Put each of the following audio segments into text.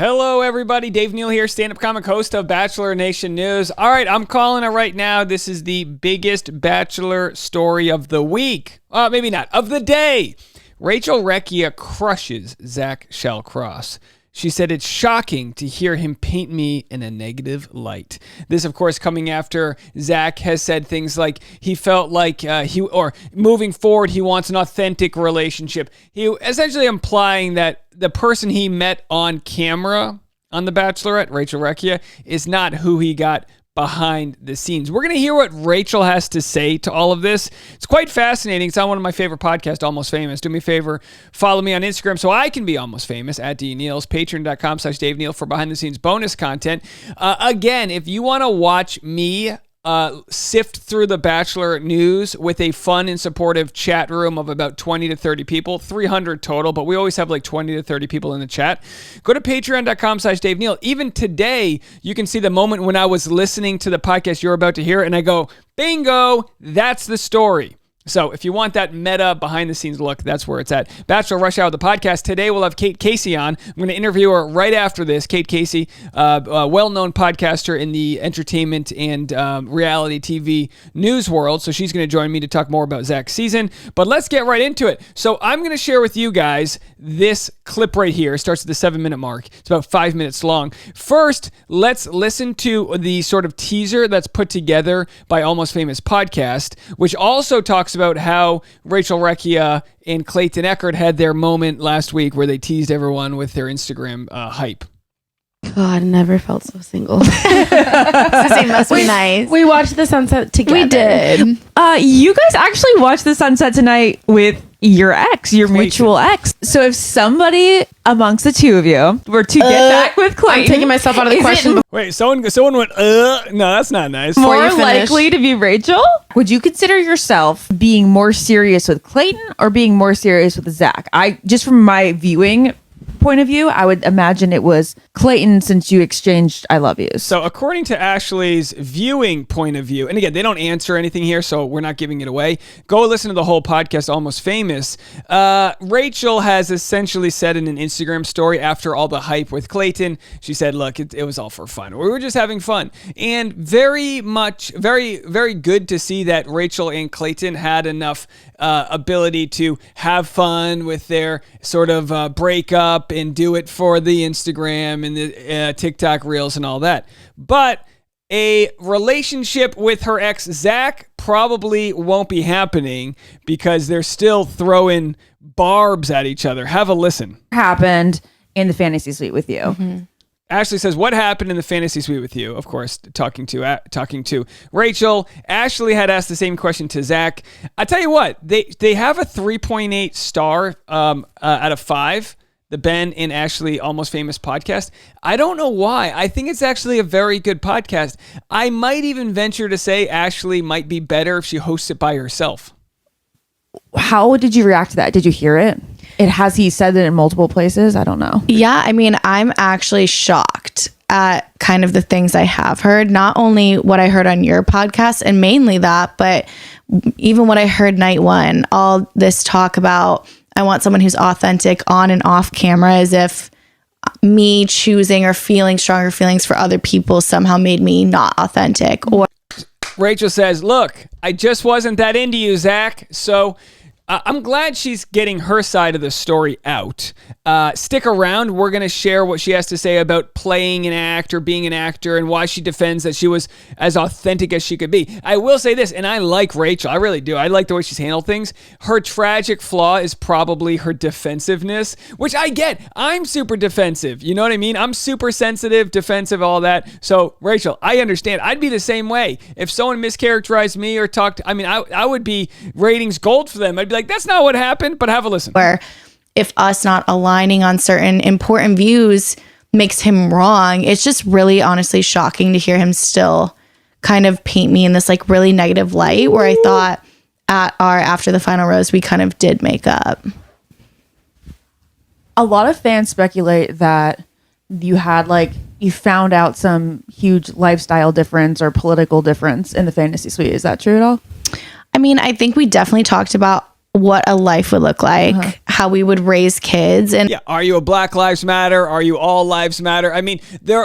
Hello, everybody. Dave Neal here, stand-up comic host of Bachelor Nation News. All right, I'm calling it right now. This is the biggest Bachelor story of the week. Maybe not, of the day. Recchia crushes Zach Shallcross. She said, it's shocking to hear him paint me in a negative light. This, of course, coming after Zach has said things like he felt like moving forward, he wants an authentic relationship. He essentially implying that the person he met on camera on The Bachelorette, Recchia, is not who he got behind the scenes. We're going to hear what Rachel has to say to all of this. It's quite fascinating. It's on one of my favorite podcasts, Almost Famous. Do me a favor, follow me on Instagram so I can be almost famous at DNeals, patreon.com/Dave Neal for behind the scenes bonus content. Again, if you want to watch me sift through the Bachelor news with a fun and supportive chat room of about 20 to 30 people, 300 total, but we always have like 20 to 30 people in the chat. Go to patreon.com/Dave Neal. Even today, you can see the moment when I was listening to the podcast you're about to hear, and I go, bingo, that's the story. So if you want that meta behind-the-scenes look, that's where it's at. Bachelor Rush Hour, the podcast. Today we'll have Kate Casey on. I'm going to interview her right after this. Kate Casey, a well-known podcaster in the entertainment and reality TV news world. So she's going to join me to talk more about Zach's season. But let's get right into it. So I'm going to share with you guys this clip right here. It starts at the 7-minute mark. It's about 5 minutes long. First, let's listen to the sort of teaser that's put together by Almost Famous Podcast, which also talks about how Recchia and Clayton had their moment last week where they teased everyone with their Instagram hype. God, never felt so single. It must be nice. We watched the sunset together. We did. You guys actually watched the sunset tonight with your ex, your Clayton. mutual ex. So if somebody amongst the two of you were to get back with Clayton, I'm taking myself out of the question. Wait, someone went, no, that's not nice. More likely to be Rachel? Would you consider yourself being more serious with Clayton or being more serious with Zach? Just from my viewing point of view, I would imagine it was Clayton since you exchanged I love yous. So according to Ashley's viewing point of view, and again, they don't answer anything here, so we're not giving it away. Go listen to the whole podcast, Almost Famous. Rachel has essentially said in an Instagram story after all the hype with Clayton, she said, look, it was all for fun. We were just having fun. And very good to see that Rachel and Clayton had enough ability to have fun with their sort of breakup and do it for the Instagram and the TikTok reels and all that. But a relationship with her ex, Zach, probably won't be happening because they're still throwing barbs at each other. Have a listen. Happened in the fantasy suite with you. Mm-hmm. Ashley says, what happened in the fantasy suite with you? Of course, talking to Rachel. Ashley had asked the same question to Zach. I tell you what, they have a 3.8 star out of 5. The Ben and Ashley Almost Famous podcast. I don't know why. I think it's actually a very good podcast. I might even venture to say Ashley might be better if she hosts it by herself. How did you react to that? Did you hear it? Has he said it in multiple places? I don't know. Yeah, I mean, I'm actually shocked at kind of the things I have heard. Not only what I heard on your podcast and mainly that, but even what I heard night one, all this talk about I want someone who's authentic on and off camera, as if me choosing or feeling stronger feelings for other people somehow made me not authentic. Or Rachel says, look, I just wasn't that into you, Zach. So I'm glad she's getting her side of the story out. Stick around. We're going to share what she has to say about playing an act or being an actor and why she defends that she was as authentic as she could be. I will say this, and I like Rachel. I really do. I like the way she's handled things. Her tragic flaw is probably her defensiveness, which I get. I'm super defensive. You know what I mean? I'm super sensitive, defensive, all that. So, Rachel, I understand. I'd be the same way. If someone mischaracterized me or I would be ratings gold for them. I'd be like, that's not what happened, but have a listen. Where if us not aligning on certain important views makes him wrong, it's just really honestly shocking to hear him still kind of paint me in this like really negative light where I thought at our after the final rose we kind of did make up. A lot of fans speculate that you found out some huge lifestyle difference or political difference in the fantasy suite. Is that true at all? I mean, I think we definitely talked about what a life would look like, how we would raise kids. And yeah, are you a Black Lives Matter? Are you all lives matter? I mean,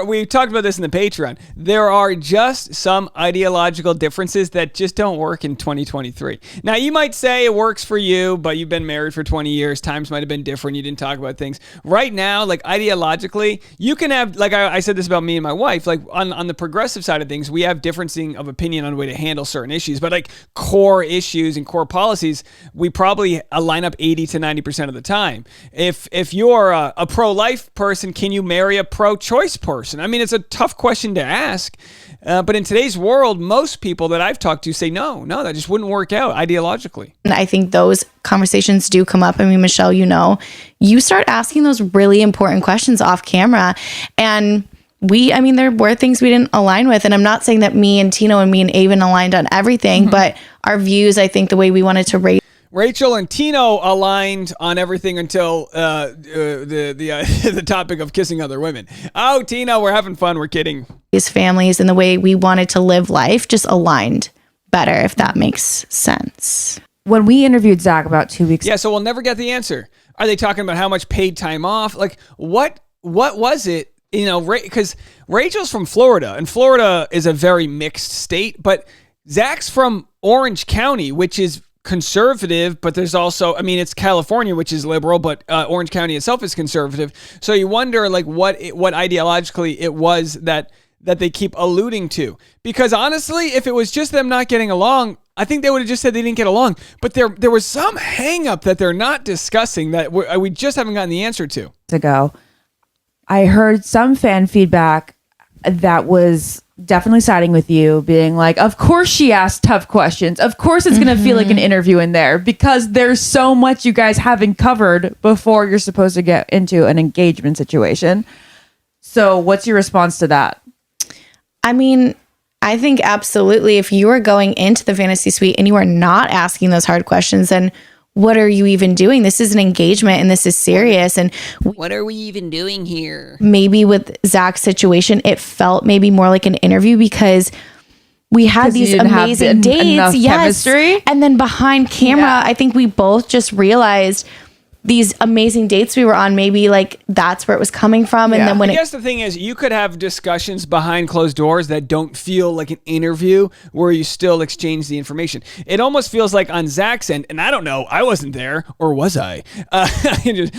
we talked about this in the Patreon. There are just some ideological differences that just don't work in 2023. Now, you might say it works for you, but you've been married for 20 years. Times might have been different. You didn't talk about things. Right now, like ideologically, you can have, like I said this about me and my wife, like on the progressive side of things, we have differencing of opinion on the way to handle certain issues, but like core issues and core policies, we probably line up 80 to 90% of the time. If you're a pro-life person, can you marry a pro-choice person? I mean, it's a tough question to ask, but in today's world, most people that I've talked to say no, that just wouldn't work out ideologically. And I think those conversations do come up. I mean, Michelle, you start asking those really important questions off camera, and there were things we didn't align with. And I'm not saying that me and Tino and me and Avon aligned on everything, but our views, I think the way we wanted to raise Rachel and Tino aligned on everything until the topic of kissing other women. Oh, Tino, we're having fun. We're kidding. These families and the way we wanted to live life just aligned better, if that makes sense. When we interviewed Zach about 2 weeks Yeah, so we'll never get the answer. Are they talking about how much paid time off? Like, what was it? Because Rachel's from Florida, and Florida is a very mixed state, but Zach's from Orange County, which is conservative, but there's also, it's California, which is liberal, but Orange County itself is conservative. So you wonder like what ideologically it was that they keep alluding to. Because honestly, if it was just them not getting along, I think they would have just said they didn't get along. But there was some hang up that they're not discussing that we just haven't gotten the answer to. Ago, I heard some fan feedback that was definitely siding with you, being like, of course she asked tough questions. Of course it's going to feel like an interview in there because there's so much you guys haven't covered before you're supposed to get into an engagement situation. So what's your response to that? I mean, I think absolutely if you are going into the fantasy suite and you are not asking those hard questions, then what are you even doing? This is an engagement and this is serious. And what are we even doing here? Maybe with Zach's situation, it felt maybe more like an interview because we had these amazing dates. Yes. Chemistry. And then behind camera, I think we both just realized these amazing dates we were on, maybe like that's where it was coming from. And then when I guess the thing is, you could have discussions behind closed doors that don't feel like an interview where you still exchange the information. It almost feels like on Zach's end, and I don't know, I wasn't there, or was I? Just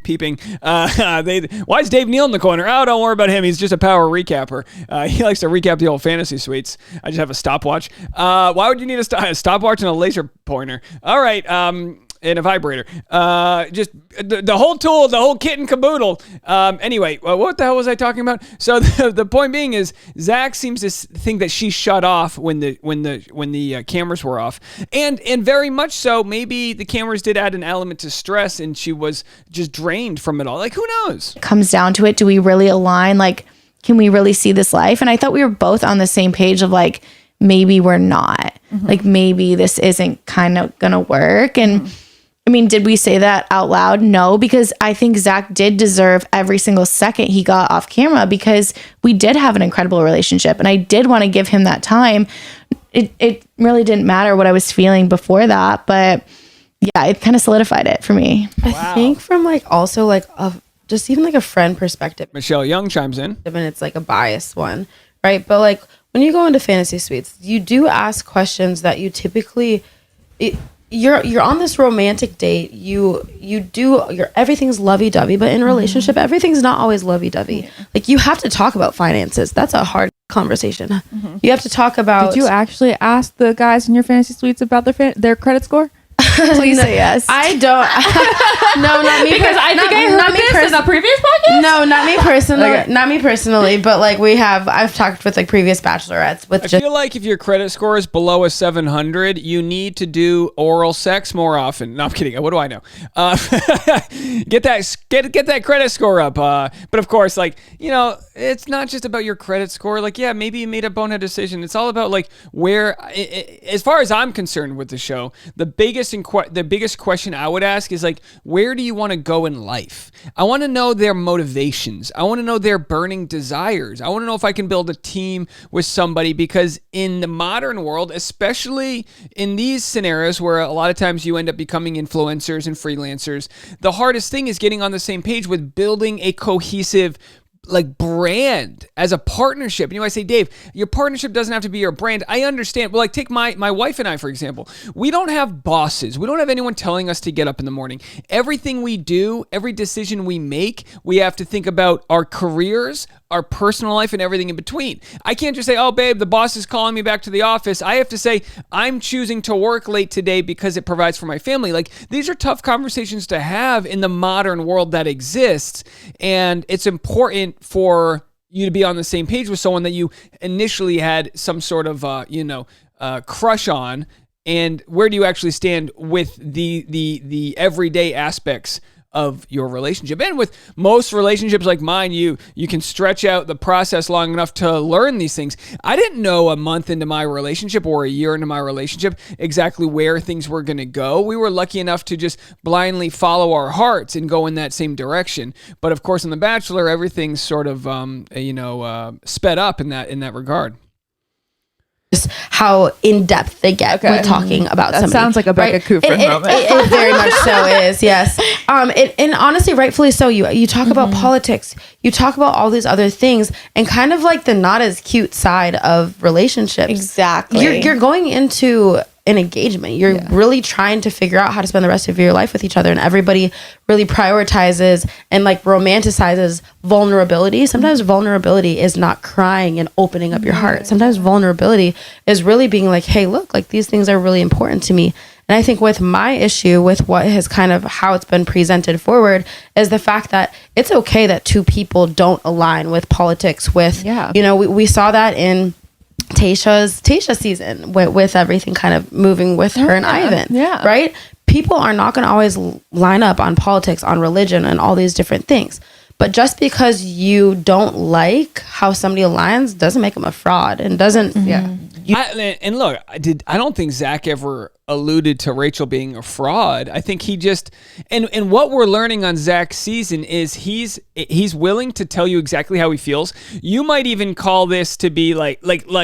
peeping. Why is Dave Neal in the corner? Oh, don't worry about him. He's just a power recapper. He likes to recap the old fantasy suites. I just have a stopwatch. Why would you need a stopwatch and a laser pointer? All right. And a vibrator. Just the whole tool, the whole kit and caboodle. Anyway, what the hell was I talking about? So the point being is Zach seems to think that she shut off when the cameras were off, and very much so. Maybe the cameras did add an element to stress, and she was just drained from it all. Like, who knows? Comes down to it. Do we really align? Like, can we really see this life? And I thought we were both on the same page of like, maybe we're not. Like, maybe this isn't kind of gonna work. And I mean, did we say that out loud? No, because I think Zach did deserve every single second he got off camera because we did have an incredible relationship and I did want to give him that time. It really didn't matter what I was feeling before that, but yeah, it kind of solidified it for me. I think from like also like just even like a friend perspective. Michelle Young chimes in. And it's like a biased one, right? But like when you go into fantasy suites, you do ask questions that you typically... You're on this romantic date. Everything's lovey-dovey, but in a relationship, everything's not always lovey-dovey. Yeah. Like you have to talk about finances. That's a hard conversation. You have to talk about. Did you actually ask the guys in your fantasy suites about their credit score? Please say yes. I don't. No, not me. Because I think I heard this in a previous podcast. No, not me personally. Okay. Not me personally. But like I've talked with like previous bachelorettes. I feel like if your credit score is below a 700, you need to do oral sex more often. No, I'm kidding. What do I know? Get that credit score up. But of course, like it's not just about your credit score. Like maybe you made a bonehead decision. It's all about like where. As far as I'm concerned with the show, the biggest the biggest question I would ask is like, where do you want to go in life? I want to know their motivations. I want to know their burning desires. I want to know if I can build a team with somebody, because in the modern world, especially in these scenarios where a lot of times you end up becoming influencers and freelancers, the hardest thing is getting on the same page with building a cohesive like brand as a partnership. And you might say, Dave, your partnership doesn't have to be your brand. I understand. But like, take my wife and I, for example. We don't have bosses. We don't have anyone telling us to get up in the morning. Everything we do, every decision we make, we have to think about our careers, our personal life, and everything in between. I can't just say, oh, babe, the boss is calling me back to the office. I have to say, I'm choosing to work late today because it provides for my family. Like, these are tough conversations to have in the modern world that exists. And it's important for you to be on the same page with someone that you initially had some sort of, crush on. And where do you actually stand with the everyday aspects of your relationship? And with most relationships like mine, you can stretch out the process long enough to learn these things. I didn't know a month into my relationship or a year into my relationship exactly where things were going to go. We were lucky enough to just blindly follow our hearts and go in that same direction. But of course, on The Bachelor, everything's sort of sped up in that regard. Just how in depth they get with talking about that somebody. Sounds like a Becca Kufrin moment. It very much so is, yes. And honestly, rightfully so. You talk about politics, you talk about all these other things, and kind of like the not as cute side of relationships. Exactly. You're going into an engagement. You're really trying to figure out how to spend the rest of your life with each other, and everybody really prioritizes and like romanticizes vulnerability. Sometimes vulnerability is not crying and opening up your heart. Sometimes vulnerability is really being like, hey, look, like these things are really important to me. And I think with my issue with what has kind of how it's been presented forward is the fact that it's okay that two people don't align with politics with, we saw that in Tasha season with everything kind of moving with her and Ivan, right? People are not going to always line up on politics, on religion, and all these different things. But just because you don't like how somebody aligns doesn't make them a fraud, and doesn't. And look, I don't think Zach ever alluded to Rachel being a fraud. I think he just and what we're learning on Zach's season is he's willing to tell you exactly how he feels. You might even call this to be like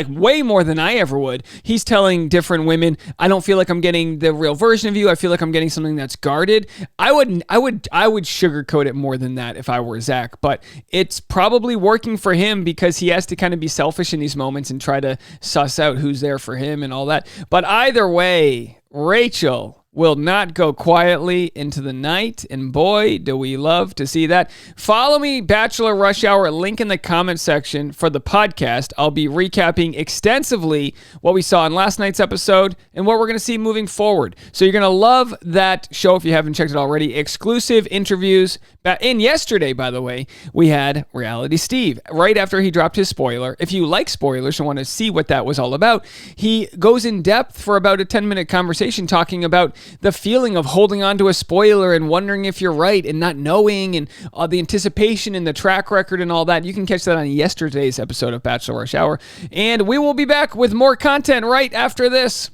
way more than I ever would. He's telling different women, I don't feel like I'm getting the real version of you. I feel like I'm getting something that's guarded. I would sugarcoat it more than that if I were Zach, but it's probably working for him because he has to kind of be selfish in these moments and try to suss out who's there for him and all that. But either way, Rachel will not go quietly into the night, and boy, do we love to see that. Follow me, Bachelor Rush Hour, link in the comment section for the podcast. I'll be recapping extensively what we saw in last night's episode and what we're going to see moving forward. So you're going to love that show if you haven't checked it already. Exclusive interviews. And yesterday, by the way, we had Reality Steve right after he dropped his spoiler. If you like spoilers and want to see what that was all about, he goes in depth for about a 10-minute conversation talking about the feeling of holding on to a spoiler and wondering if you're right and not knowing, and the anticipation and the track record and all that. You can catch that on yesterday's episode of Bachelor Rush Hour. And we will be back with more content right after this.